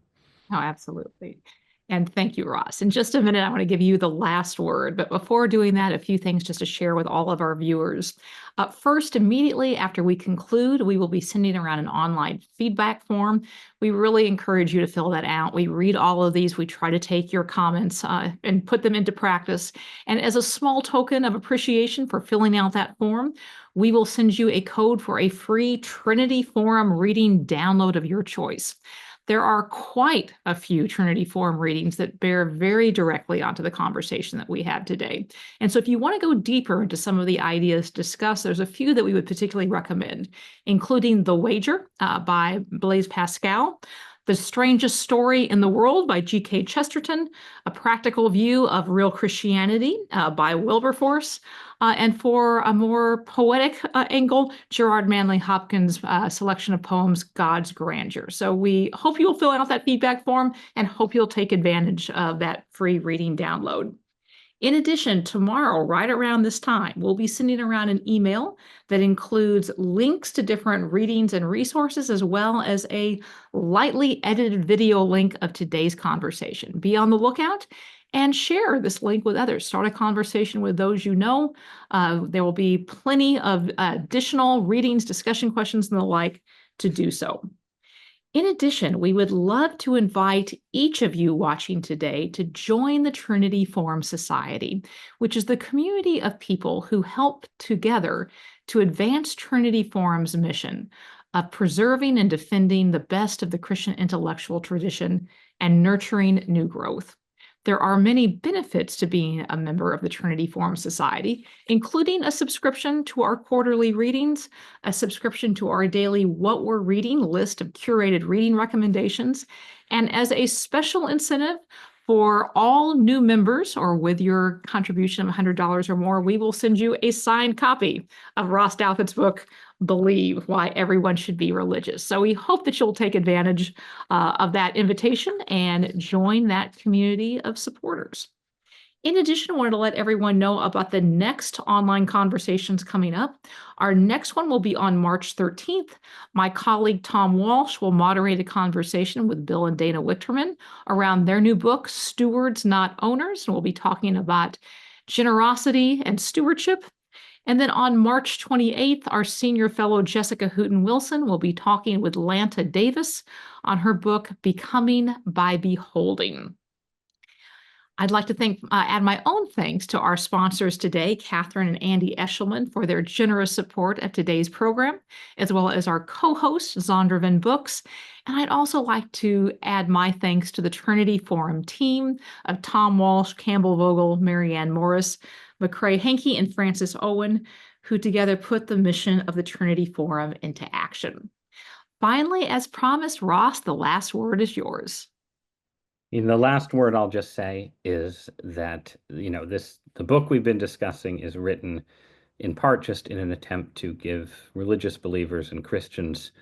Oh, absolutely. And thank you, Ross. In just a minute, I want to give you the last word. But before doing that, a few things just to share with all of our viewers. First, immediately after we conclude, we will be sending around an online feedback form. We really encourage you to fill that out. We read all of these. We try to take your comments and put them into practice. And as a small token of appreciation for filling out that form, we will send you a code for a free Trinity Forum reading download of your choice. There are quite a few Trinity Forum readings that bear very directly onto the conversation that we had today. And so if you want to go deeper into some of the ideas discussed, there's a few that we would particularly recommend, including The Wager by Blaise Pascal, The Strangest Story in the World by G.K. Chesterton, A Practical View of Real Christianity by Wilberforce, and for a more poetic angle, Gerard Manley Hopkins' selection of poems, God's Grandeur. So we hope you'll fill out that feedback form and hope you'll take advantage of that free reading download. In addition, tomorrow, right around this time, we'll be sending around an email that includes links to different readings and resources, as well as a lightly edited video link of today's conversation. Be on the lookout and share this link with others. Start a conversation with those you know. There will be plenty of additional readings, discussion questions, and the like to do so. In addition, we would love to invite each of you watching today to join the Trinity Forum Society, which is the community of people who help together to advance Trinity Forum's mission of preserving and defending the best of the Christian intellectual tradition and nurturing new growth. There are many benefits to being a member of the Trinity Forum Society, including a subscription to our quarterly readings, a subscription to our daily What We're Reading list of curated reading recommendations, and as a special incentive for all new members, or with your contribution of $100 or more, we will send you a signed copy of Ross Douthat's book, Believe: Why Everyone Should Be Religious. So we hope that you'll take advantage of that invitation and join that community of supporters. In addition, I wanted to let everyone know about the next online conversations coming up. Our next one will be on March 13th. My colleague Tom Walsh will moderate a conversation with Bill and Dana Wichterman around their new book, Stewards Not Owners. And we'll be talking about generosity and stewardship. And then on March 28th, our senior fellow Jessica Hooten Wilson will be talking with Lanta Davis on her book, Becoming by Beholding. I'd like to add my own thanks to our sponsors today, Catherine and Andy Eshelman, for their generous support of today's program, as well as our co-host, Zondervan Books. And I'd also like to add my thanks to the Trinity Forum team of Tom Walsh, Campbell Vogel, Marianne Morris, McCrae Henke, and Francis Owen, who together put the mission of the Trinity Forum into action. Finally, as promised, Ross, the last word is yours. And the last word I'll just say is that, the book we've been discussing is written in part just in an attempt to give religious believers and Christians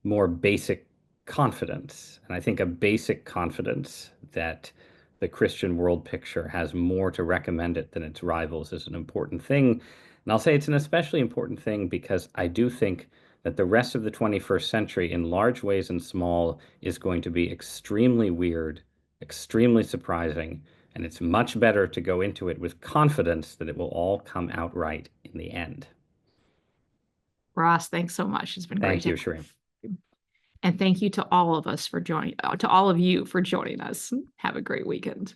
more basic confidence. And I think a basic confidence that the Christian world picture has more to recommend it than its rivals is an important thing. And I'll say it's an especially important thing because I do think that the rest of the 21st century, in large ways and small, is going to be extremely weird, extremely surprising, and it's much better to go into it with confidence that it will all come out right in the end. Ross, thanks so much. It's been great Thank to you, have Shireen. you. And thank you to all of us for joining, to all of you for joining us. Have a great weekend.